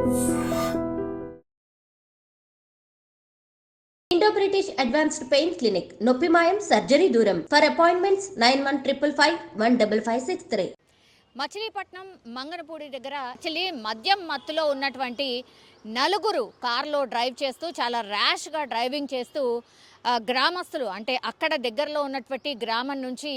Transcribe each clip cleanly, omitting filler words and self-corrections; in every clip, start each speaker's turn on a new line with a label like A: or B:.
A: Indo British advanced pain clinic నొప్పి మాయం surgery దూరం ఫర్ అపాయింట్మెంట్స్ 9155515563.
B: మచిలీపట్నం మంగనపూడి దగ్గర యాక్చువల్లీ మద్యం మత్తులో ఉన్నటువంటి నలుగురు కార్లో డ్రైవ్ చేస్తూ చాలా ర్యాష్గా డ్రైవింగ్ చేస్తూ గ్రామస్తులు అంటే అక్కడ దగ్గరలో ఉన్నటువంటి గ్రామం నుంచి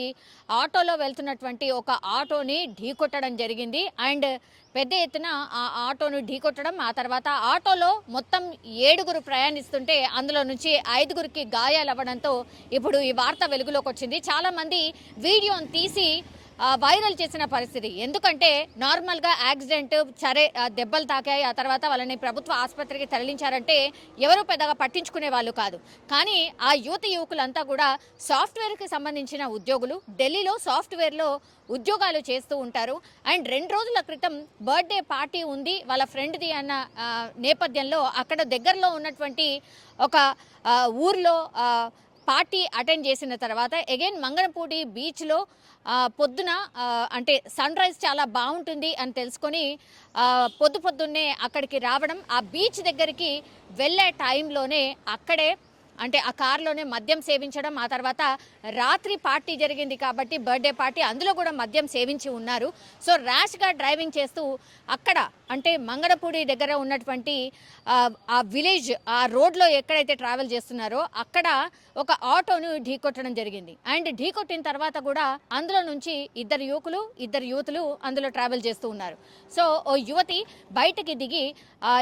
B: ఆటోలో వెళ్తున్నటువంటి ఒక ఆటోని ఢీకొట్టడం జరిగింది. అండ్ పెద్ద ఎత్తున ఆ ఆటోను ఢీకొట్టడం, ఆ తర్వాత ఆటోలో మొత్తం 7గురు ప్రయాణిస్తుంటే అందులో నుంచి 5గురికి గాయాలు అవ్వడంతో ఇప్పుడు ఈ వార్త వెలుగులోకి వచ్చింది. చాలామంది వీడియోని తీసి వైరల్ చేసిన పరిస్థితి. ఎందుకంటే నార్మల్గా యాక్సిడెంట్ సరే దెబ్బలు తాకాయి, ఆ తర్వాత వాళ్ళని ప్రభుత్వ ఆసుపత్రికి తరలించారంటే ఎవరు పెద్దగా పట్టించుకునే వాళ్ళు కాదు. కానీ ఆ యువకులంతా కూడా సాఫ్ట్వేర్కి సంబంధించిన ఉద్యోగులు, ఢిల్లీలో సాఫ్ట్వేర్లో ఉద్యోగాలు చేస్తూ ఉంటారు. అండ్ 2 రోజుల క్రితం బర్త్డే పార్టీ ఉంది వాళ్ళ ఫ్రెండ్ది అన్న నేపథ్యంలో అక్కడ దగ్గరలో ఉన్నటువంటి ఒక ఊర్లో పార్టీ అటెండ్ చేసిన తర్వాత అగైన్ మంగనపూడి బీచ్లో పొద్దున అంటే సన్ రైజ్ చాలా బాగుంటుంది అని తెలుసుకొని పొద్దున్నే అక్కడికి రావడం, ఆ బీచ్ దగ్గరికి వెళ్ళే టైంలోనే అక్కడే అంటే ఆ కార్లోనే మద్యం సేవించడం, ఆ తర్వాత రాత్రి పార్టీ జరిగింది కాబట్టి బర్త్డే పార్టీ, అందులో కూడా మద్యం సేవించి ఉన్నారు. సో ర్యాష్గా డ్రైవింగ్ చేస్తూ అక్కడ అంటే మంగనపూడి దగ్గర ఉన్నటువంటి ఆ విలేజ్ ఆ రోడ్లో ఎక్కడైతే ట్రావెల్ చేస్తున్నారో అక్కడ ఒక ఆటోను ఢీకొట్టడం జరిగింది. అండ్ ఢీకొట్టిన తర్వాత కూడా అందులో నుంచి ఇద్దరు యువతులు అందులో ట్రావెల్ చేస్తూ ఉన్నారు. సో ఓ యువతి బయటకి దిగి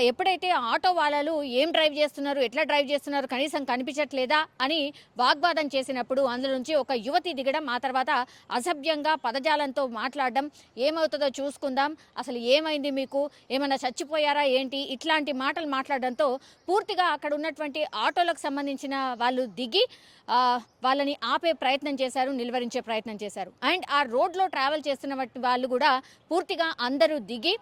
B: ఎప్పుడైతే ఆటో వాళ్ళు ఏం డ్రైవ్ చేస్తున్నారు, ఎట్లా డ్రైవ్ చేస్తున్నారు, కనీసం కనిపించట్లేదా అని వాగ్వాదం చేసినప్పుడు అందులో నుంచి ఒక యువతి దిగడం, ఆ తర్వాత అసభ్యంగా పదజాలంతో మాట్లాడడం, ఏమవుతుందో చూసుకుందాం, అసలు ఏమైంది మీకు, ఏమైనా చచ్చిపోయారా ఏంటి, ఇట్లాంటి మాటలు మాట్లాడడంతో పూర్తిగా అక్కడ ఉన్నటువంటి ఆటోలకు సంబంధించిన వాళ్ళు దిగి వాళ్ళని ఆపే ప్రయత్నం చేశారు, నిలువరించే ప్రయత్నం చేశారు. అండ్ ఆ రోడ్లో ట్రావెల్ చేస్తున్న వాళ్ళు కూడా పూర్తిగా అందరూ దిగి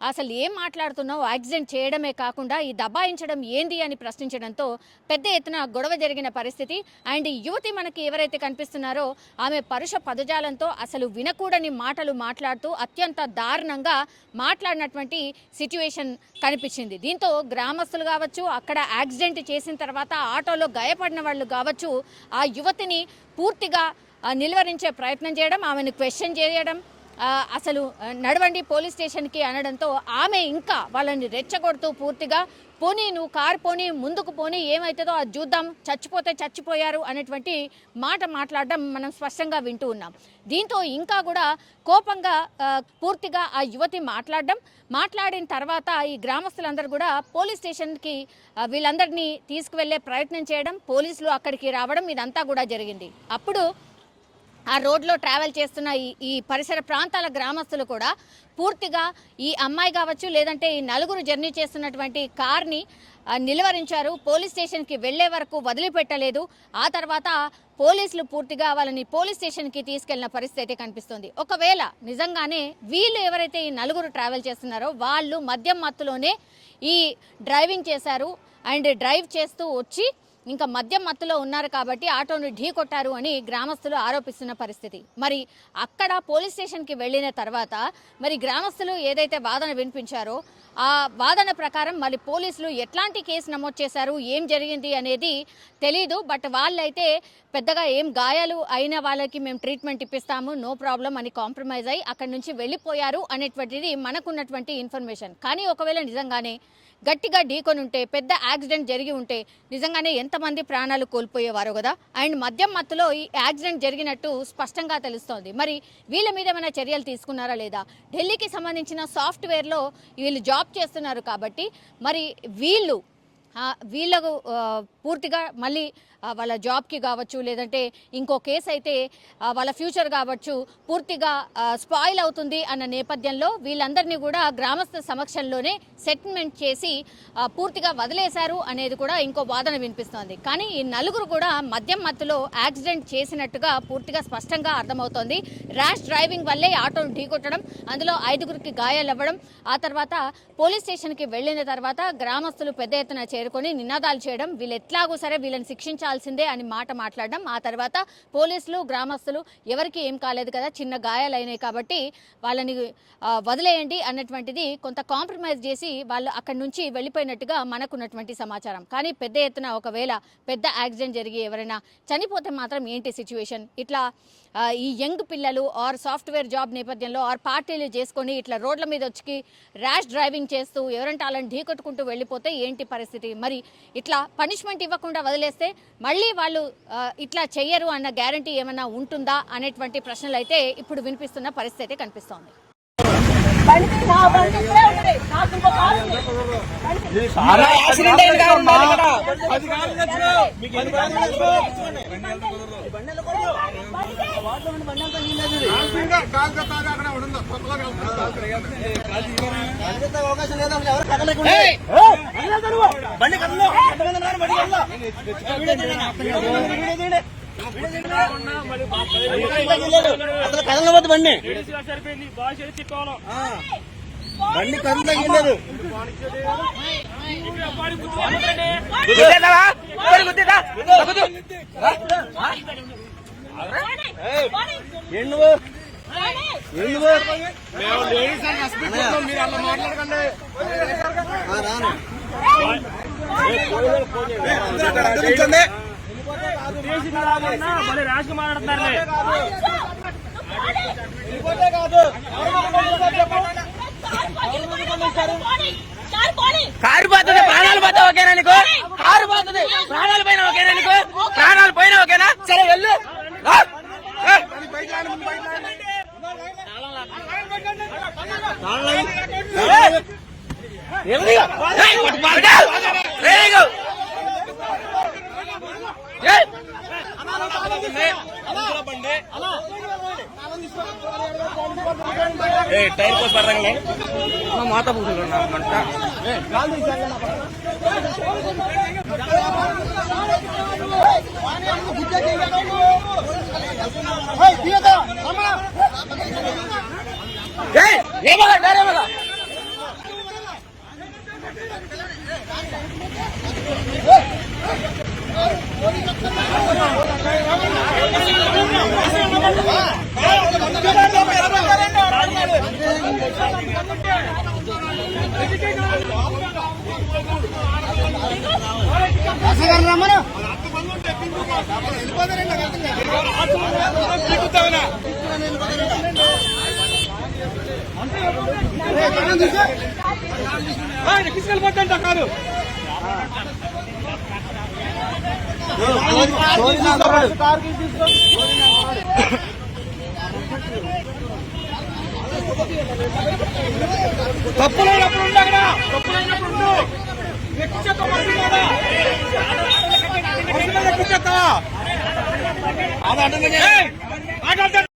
B: అసలు ఏం మాట్లాడుతున్నావు, యాక్సిడెంట్ చేయడమే కాకుండా ఈ దబాయించడం ఏంది అని ప్రశ్నించడంతో పెద్ద ఎత్తున గొడవ జరిగిన పరిస్థితి. అండ్ యువతి మనకి ఎవరైతే కనిపిస్తున్నారో ఆమె పరుష పదజాలంతో అసలు వినకూడని మాటలు మాట్లాడుతూ అత్యంత దారుణంగా మాట్లాడినటువంటి సిచ్యువేషన్ కనిపించింది. దీంతో గ్రామస్తులు కావచ్చు, అక్కడ యాక్సిడెంట్ చేసిన తర్వాత ఆటోలో గాయపడిన వాళ్ళు కావచ్చు, ఆ యువతిని పూర్తిగా నిలువరించే ప్రయత్నం చేయడం, ఆమెను క్వశ్చన్ చేయడం, అసలు నడవండి పోలీస్ స్టేషన్కి అనడంతో ఆమె ఇంకా వాళ్ళని రెచ్చగొడుతూ పూర్తిగా పోనీ నువ్వు కారు పోనీ, ముందుకు పోనీ, ఏమవుతుందో అది చూద్దాం, చచ్చిపోతే చచ్చిపోయారు అనేటువంటి మాట మాట్లాడడం మనం స్పష్టంగా వింటూ ఉన్నాం. దీంతో ఇంకా కూడా కోపంగా పూర్తిగా ఆ యువతి మాట్లాడిన తర్వాత ఈ గ్రామస్తులందరూ కూడా పోలీస్ స్టేషన్కి వీళ్ళందరినీ తీసుకువెళ్లే ప్రయత్నం చేయడం, పోలీసులు అక్కడికి రావడం, ఇదంతా కూడా జరిగింది. అప్పుడు ఆ రోడ్లో ట్రావెల్ చేస్తున్న ఈ పరిసర ప్రాంతాల గ్రామస్తులు కూడా పూర్తిగా ఈ అమ్మాయి కావచ్చు, లేదంటే ఈ నలుగురు జర్నీ చేస్తున్నటువంటి కార్ని నిలువరించారు. పోలీస్ స్టేషన్కి వెళ్లే వరకు వదిలిపెట్టలేదు. ఆ తర్వాత పోలీసులు పూర్తిగా వాళ్ళని పోలీస్ స్టేషన్కి తీసుకెళ్లిన పరిస్థితి అయితే కనిపిస్తుంది. ఒకవేళ నిజంగానే వీళ్ళు ఎవరైతే ఈ నలుగురు ట్రావెల్ చేస్తున్నారో వాళ్ళు మద్యం మత్తులోనే ఈ డ్రైవింగ్ చేశారు అండ్ డ్రైవ్ చేస్తూ వచ్చి ఇంకా మద్యం మత్తులో ఉన్నారు కాబట్టి ఆటోను ఢీ కొట్టారు అని గ్రామస్తులు ఆరోపిస్తున్న పరిస్థితి. మరి అక్కడ పోలీస్ స్టేషన్కి వెళ్ళిన తర్వాత మరి గ్రామస్తులు ఏదైతే వాదన వినిపించారో ఆ వాదన ప్రకారం మరి పోలీసులు ఎట్లాంటి కేసు నమోదు చేశారు, ఏం జరిగింది అనేది తెలీదు. బట్ వాళ్ళైతే పెద్దగా ఏం గాయాలు అయిన వాళ్ళకి మేము ట్రీట్మెంట్ ఇప్పిస్తాము, నో ప్రాబ్లం అని కాంప్రమైజ్ అయ్యి అక్కడి నుంచి వెళ్ళిపోయారు అనేటువంటిది మనకున్నటువంటి ఇన్ఫర్మేషన్. కానీ ఒకవేళ నిజంగానే గట్టిగా ఢీకొని ఉంటే, పెద్ద యాక్సిడెంట్ జరిగి ఉంటే నిజంగానే ఎంతమంది ప్రాణాలు కోల్పోయేవారు కదా. అండ్ మద్యం మత్తులో ఈ యాక్సిడెంట్ జరిగినట్టు స్పష్టంగా తెలుస్తోంది. మరి వీళ్ళ మీద ఏమైనా చర్యలు తీసుకున్నారా లేదా? ఢిల్లీకి సంబంధించిన సాఫ్ట్వేర్లో వీళ్ళు జాబ్ చేస్తున్నారు కాబట్టి మరి వీళ్ళకు పూర్తిగా మళ్ళీ వాళ్ళ జాబ్కి కావచ్చు, లేదంటే ఇంకో కేసు అయితే వాళ్ళ ఫ్యూచర్ కావచ్చు పూర్తిగా స్పాయిల్ అవుతుంది అన్న నేపథ్యంలో వీళ్ళందరినీ కూడా గ్రామస్తుల సమక్షంలోనే సెటిల్మెంట్ చేసి పూర్తిగా వదిలేశారు అనేది కూడా ఇంకో వాదన వినిపిస్తోంది. కానీ ఈ నలుగురు కూడా మద్యం మత్తులో యాక్సిడెంట్ చేసినట్టుగా పూర్తిగా స్పష్టంగా అర్థమవుతోంది. ర్యాష్ డ్రైవింగ్ వల్లే ఆటోను ఢీకొట్టడం, అందులో 5గురికి గాయాలు అవ్వడం, ఆ తర్వాత పోలీస్ స్టేషన్కి వెళ్ళిన తర్వాత గ్రామస్తులు పెద్ద ఎత్తున చేరుకొని నినాదాలు చేయడం, వీళ్ళు ఎట్లాగూ సరే వీళ్ళని శిక్షించాల్సిందే అని మాట్లాడడం. ఆ తర్వాత పోలీసులు గ్రామస్తులు ఎవరికి ఏం కాలేదు కదా, చిన్న గాయాలైనాయి కాబట్టి వాళ్ళని వదిలేయండి అన్నటువంటిది కొంత కాంప్రమైజ్ చేసి వాళ్ళు అక్కడి నుంచి వెళ్ళిపోయినట్టుగా మనకున్నటువంటి సమాచారం. కానీ పెద్ద ఎత్తున ఒకవేళ పెద్ద యాక్సిడెంట్ జరిగి ఎవరైనా చనిపోతే మాత్రం ఏంటి సిచ్యువేషన్? ఇట్లా ఈ యంగ్ పిల్లలు ఆర్ సాఫ్ట్వేర్ జాబ్ నేపథ్యంలో ఆర్ పార్టీలు చేసుకొని ఇట్లా రోడ్ల మీద వచ్చి ర్యాష్ డ్రైవింగ్ చేస్తూ ఎవరంటే వాళ్ళని ఢీకొట్టుకుంటూ వెళ్ళిపోతే ఏంటి పరిస్థితి? మరి ఇట్లా పనిష్మెంట్ ఇవ్వకుండా వదిలేస్తే మళ్ళీ వాళ్ళు ఇట్లా చెయ్యరు అన్న గ్యారంటీ ఏమైనా ఉంటుందా అనేటువంటి ప్రశ్నలు అయితే ఇప్పుడు వినిపిస్తున్న పరిస్థితి అయితే కనిపిస్తోంది.
C: అసలు కదలవద్దు బండి బండి కదలలేదు. కారు పోతుంది, ప్రాణాలు పోతే ఓకేనా నీకు? కారు పోతుంది, ప్రాణాలు పైన ఓకేనా నీకు? ప్రాణాలు పైన ఓకేనా? సరే వెళ్ళు. టైర్ కోసి పడతాండి మాత పూసుకున్నా మంట తీసుకెళ్ళిపోతా కాదు తప్పులైనప్పుడు ఉండగా తప్పులైనప్పుడు ఎక్కువ చెత్త